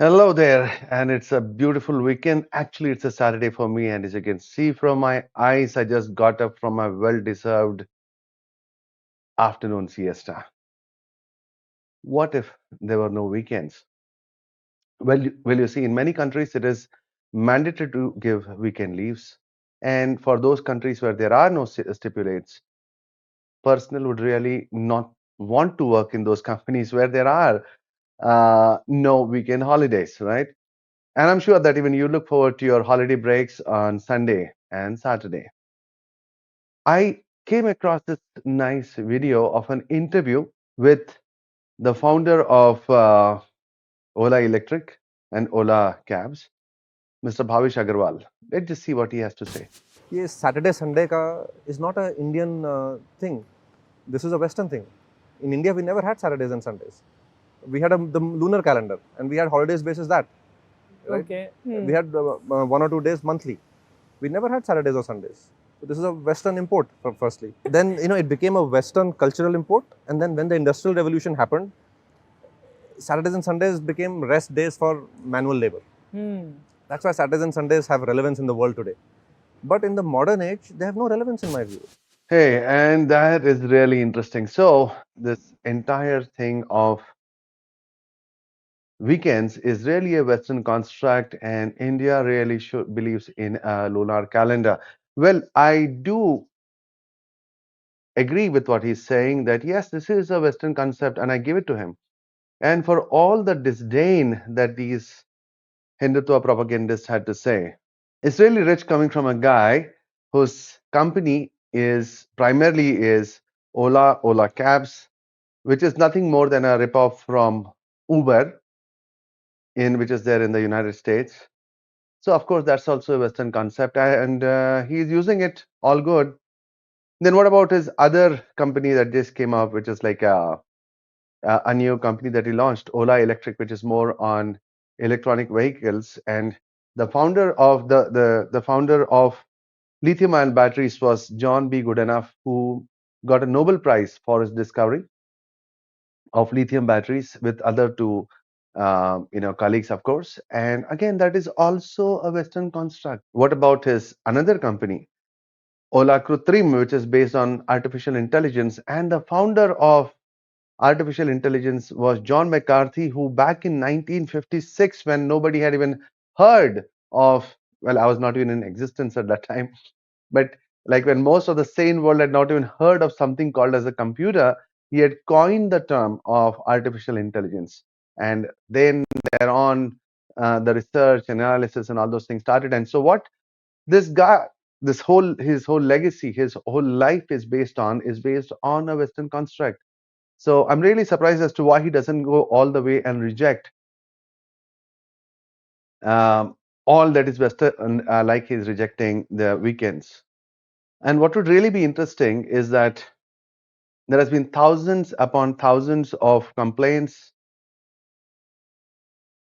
Hello there, and it's a beautiful weekend. Actually, it's a Saturday for me, and as you can see from my eyes, I just got up from my well-deserved afternoon siesta. What if there were no weekends? Well, you see, in many countries, it is mandatory to give weekend leaves, and for those countries where there are no stipulates, personnel would really not want to work in those companies where there are no weekend holidays, right? And I'm sure that even you look forward to your holiday breaks on Sunday and Saturday. I came across this nice video of an interview with the founder of Ola Electric and Ola Cabs, Mr. Bhavish Agarwal. Let's just see what he has to say. ये Saturday Sunday का is not a Indian thing. This is a Western thing. In India, we never had Saturdays and Sundays. We had the lunar calendar, and we had holidays basis that. Right? Okay. We had 1 or 2 days monthly. We never had Saturdays or Sundays. So this is a Western import, firstly. Then it became a Western cultural import, and then when the Industrial Revolution happened, Saturdays and Sundays became rest days for manual labor. That's why Saturdays and Sundays have relevance in the world today. But in the modern age, they have no relevance in my view. Hey, and that is really interesting. So, this entire thing of weekends is really a Western construct, and India really believes in a lunar calendar. Well, I do agree with what he's saying that yes, this is a Western concept, and I give it to him. And for all the disdain that these Hindutva propagandists had to say, it's really rich coming from a guy whose company is primarily is Ola Cabs, which is nothing more than a ripoff from Uber, in which is there in the United States. So of course that's also a Western concept, and he's using it all good. Then what about his other company that just came up, which is like a new company that he launched, Ola Electric, which is more on electronic vehicles. And the founder of lithium-ion batteries was John B. Goodenough, who got a Nobel Prize for his discovery of lithium batteries with other two colleagues, of course. And again, that is also a Western construct. What about his another company, Ola Krutrim, which is based on artificial intelligence, and the founder of artificial intelligence was John McCarthy, who back in 1956, when nobody had even heard of, well, I was not even in existence at that time, but like when most of the sane world had not even heard of something called as a computer, he had coined the term of artificial intelligence. And then thereon, the research, analysis, and all those things started. And so, what this guy, his whole legacy, his whole life is based on a Western construct. So I'm really surprised as to why he doesn't go all the way and reject um, all that is Western, like he's rejecting the weekends. And what would really be interesting is that there has been thousands upon thousands of complaints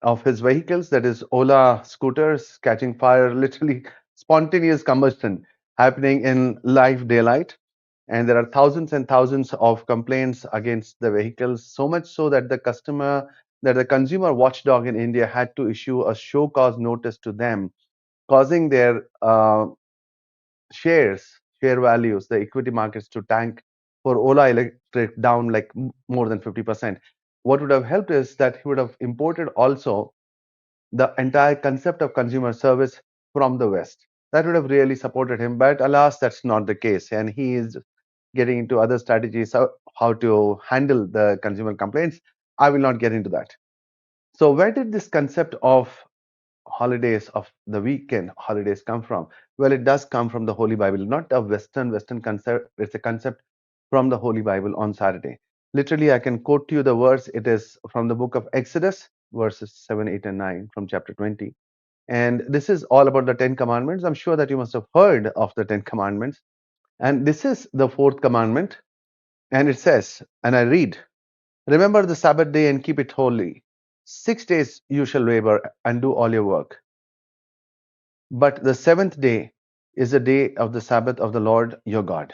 of his vehicles, that is Ola scooters catching fire, literally spontaneous combustion happening in live daylight. And there are thousands and thousands of complaints against the vehicles, so much so that the consumer watchdog in India had to issue a show cause notice to them, causing their share values, the equity markets to tank for Ola Electric down like more than 50%. What would have helped is that he would have imported also the entire concept of consumer service from the West. That would have really supported him, but alas, that's not the case. And he is getting into other strategies, how to handle the consumer complaints. I will not get into that. So, where did this concept of holidays, of the weekend holidays, come from? Well, it does come from the Holy Bible, not a Western concept. It's a concept from the Holy Bible on Saturday. Literally, I can quote to you the verse. It is from the book of Exodus, verses 7, 8, and 9 from chapter 20. And this is all about the Ten Commandments. I'm sure that you must have heard of the Ten Commandments. And this is the fourth commandment. And it says, and I read, remember the Sabbath day and keep it holy. 6 days you shall labor and do all your work. But the seventh day is the day of the Sabbath of the Lord your God.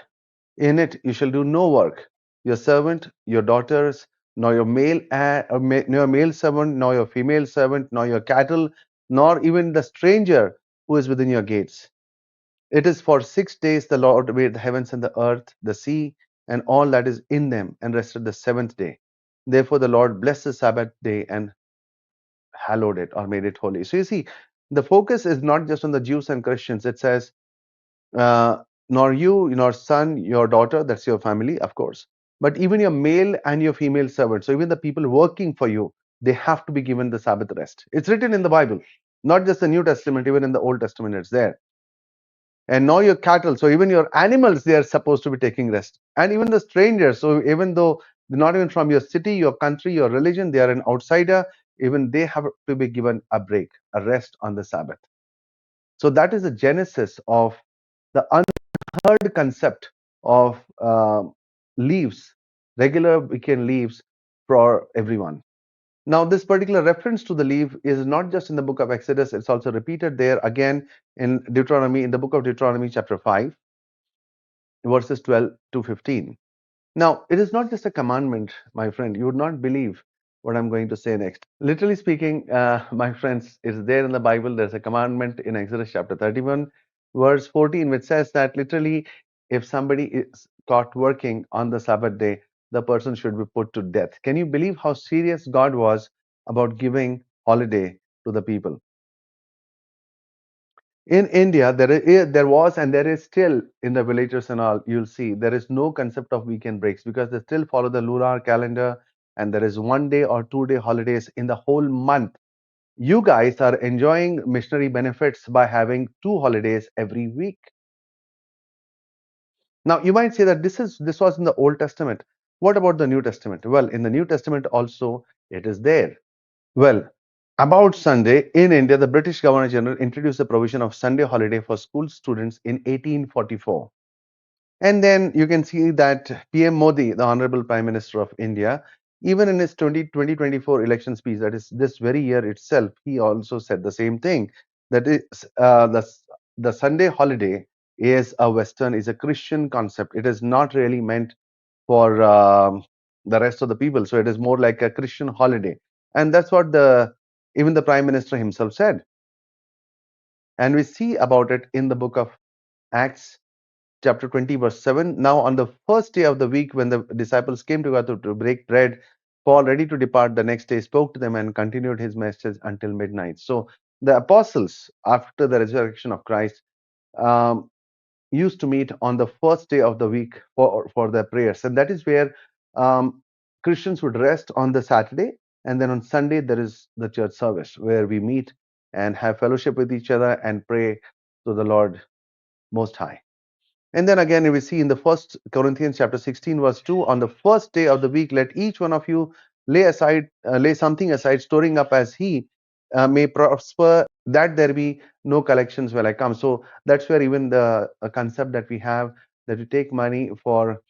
In it you shall do no work, your servant, your daughters, nor your nor your male servant, nor your female servant, nor your cattle, nor even the stranger who is within your gates. It is for 6 days the Lord made the heavens and the earth, the sea, and all that is in them, and rested the seventh day. Therefore, the Lord blessed the Sabbath day and hallowed it or made it holy. So you see, the focus is not just on the Jews and Christians. It says, uh, nor you, nor son, your daughter, that's your family, of course, but even your male and your female servants. So even the people working for you, they have to be given the Sabbath rest. It's written in the Bible, not just the New Testament, even in the Old Testament, it's there. And now your cattle, so even your animals, they are supposed to be taking rest. And even the strangers, so even though they're not even from your city, your country, your religion, they are an outsider, even they have to be given a break, a rest on the Sabbath. So that is the genesis of the unheard concept of leaves, regular weekend leaves for everyone. Now, this particular reference to the leaf is not just in the book of Exodus, it's also repeated there again in Deuteronomy, in the book of Deuteronomy, chapter 5, verses 12 to 15. Now, it is not just a commandment, my friend. You would not believe what I'm going to say next. Literally speaking, my friends, it's there in the Bible. There's a commandment in Exodus chapter 31, verse 14, which says that literally, if somebody is caught working on the Sabbath day, the person should be put to death. Can you believe how serious God was about giving holiday to the people? In India, there was and there is still in the villages and all, you'll see there is no concept of weekend breaks because they still follow the lunar calendar and there is 1 day or 2 day holidays in the whole month. You guys are enjoying missionary benefits by having two holidays every week. Now you might say that this was in the Old Testament. What about the New Testament? Well, in the New Testament also it is there. Well, about Sunday, in India, the British Governor General introduced the provision of Sunday holiday for school students in 1844. And then you can see that PM Modi, the Honorable Prime Minister of India, even in his 2024 election speech, that is this very year itself, he also said the same thing. That is, the Sunday holiday is a Western, is a Christian concept. It is not really meant for the rest of the people. So it is more like a Christian holiday. And that's what the even the Prime Minister himself said. And we see about it in the book of Acts chapter 20, verse 7. Now, on the first day of the week, when the disciples came together to break bread, Paul, ready to depart the next day, spoke to them and continued his message until midnight. So, the apostles, after the resurrection of Christ, um, used to meet on the first day of the week for their prayers. And that is where Christians would rest on the Saturday. And then on Sunday, there is the church service where we meet and have fellowship with each other and pray to the Lord Most High. And then again, we see in the first Corinthians chapter 16, verse 2, on the first day of the week, let each one of you lay something aside, storing up as he may prosper, that there be no collections when I come. So that's where even the concept that we have that we take money for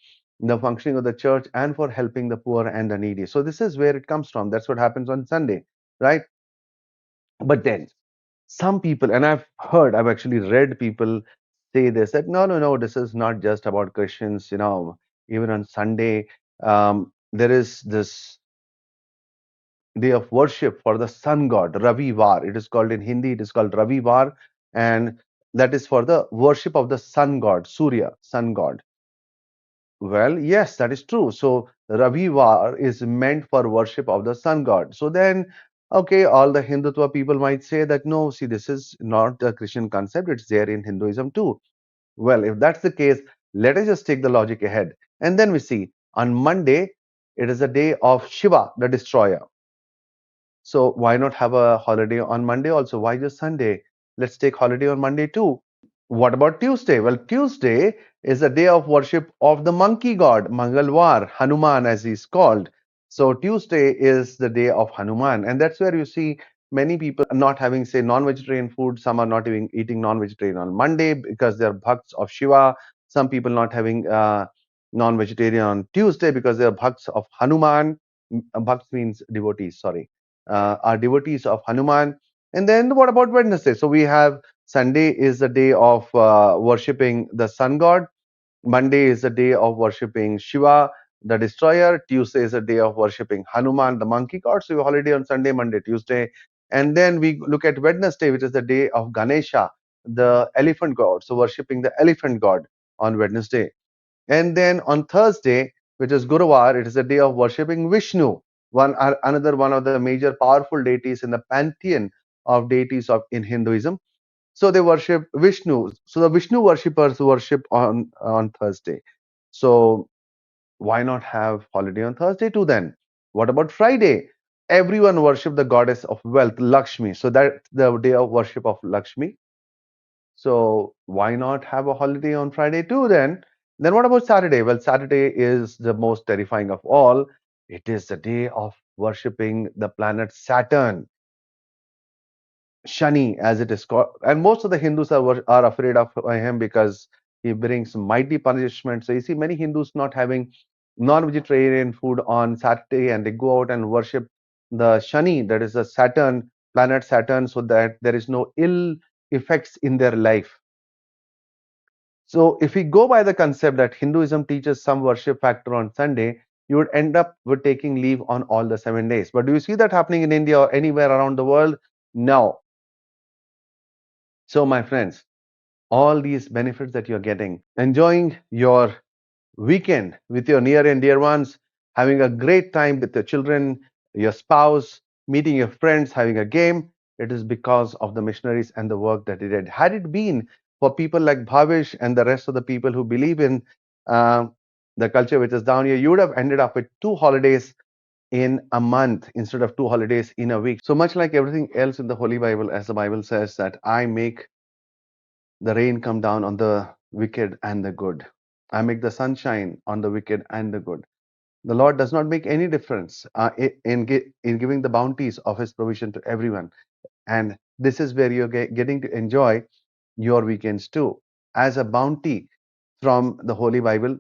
the functioning of the church and for helping the poor and the needy. So this is where it comes from. That's what happens on Sunday, right? But then some people, and I've actually read people say this that no, no, no, this is not just about Christians. Even on Sunday, there is this day of worship for the sun god, Ravivar. It is called in Hindi, it is called Ravivar, and that is for the worship of the sun god, Surya, sun god. Well, yes, that is true. So Ravivar is meant for worship of the sun god. So then, okay, all the Hindutva people might say that no, see, this is not a Christian concept, it's there in Hinduism too. Well, if that's the case, let us just take the logic ahead. And then we see on Monday, it is a day of Shiva, the destroyer. So why not have a holiday on Monday also? Why just Sunday? Let's take holiday on Monday too. What about Tuesday? Well, Tuesday is a day of worship of the monkey god, Mangalwar, Hanuman as he's called. So Tuesday is the day of Hanuman. And that's where you see many people not having, say, non-vegetarian food. Some are not even eating non-vegetarian on Monday because they're bhakts of Shiva. Some people not having non-vegetarian on Tuesday because they're bhakts of Hanuman. Bhakts means devotees, sorry. Are devotees of Hanuman. And then what about Wednesday? So we have Sunday is the day of worshipping the sun god. Monday is the day of worshipping Shiva. the destroyer. Tuesday is a day of worshipping Hanuman, the monkey god. So we holiday on Sunday, Monday, Tuesday. And then we look at Wednesday, which is the day of Ganesha, the elephant god. So worshipping the elephant god on Wednesday. And then on Thursday, which is Guruvar, it is a day of worshipping Vishnu, another one of the major powerful deities in the pantheon of deities of in Hinduism. So they worship Vishnu. So the Vishnu worshippers worship on Thursday. So why not have holiday on Thursday too then? What about Friday? Everyone worship the goddess of wealth, Lakshmi. So that's the day of worship of Lakshmi. So why not have a holiday on Friday too then? Then what about Saturday? Well, Saturday is the most terrifying of all. It is the day of worshipping the planet Saturn, Shani, as it is called. And most of the Hindus are afraid of him because he brings mighty punishment. So you see many Hindus not having non-vegetarian food on Saturday, and they go out and worship the Shani, that is the Saturn, planet Saturn, so that there is no ill effects in their life. So if we go by the concept that Hinduism teaches some worship factor on Sunday, you would end up with taking leave on all the 7 days. But do you see that happening in India or anywhere around the world? No. So my friends, all these benefits that you're getting, enjoying your weekend with your near and dear ones, having a great time with your children, your spouse, meeting your friends, having a game. It is because of the missionaries and the work that they did. Had it been for people like Bhavish and the rest of the people who believe in uh, the culture which is down here, you would have ended up with 2 holidays in a month instead of 2 holidays in a week. So much like everything else in the Holy Bible, as the Bible says that I make the rain come down on the wicked and the good. I make the sunshine on the wicked and the good. The Lord does not make any difference in giving the bounties of His provision to everyone. And this is where you're getting to enjoy your weekends too, as a bounty from the Holy Bible.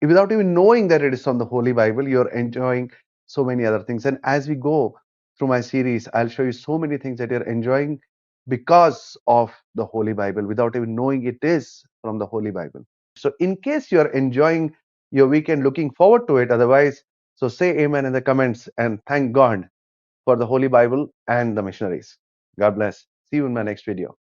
Without even knowing that it is from the Holy Bible, you're enjoying so many other things. And as we go through my series, I'll show you so many things that you're enjoying because of the Holy Bible without even knowing it is from the Holy Bible. So, in case you're enjoying your weekend, looking forward to it, otherwise, so say amen in the comments and thank God for the Holy Bible and the missionaries. God bless. See you in my next video.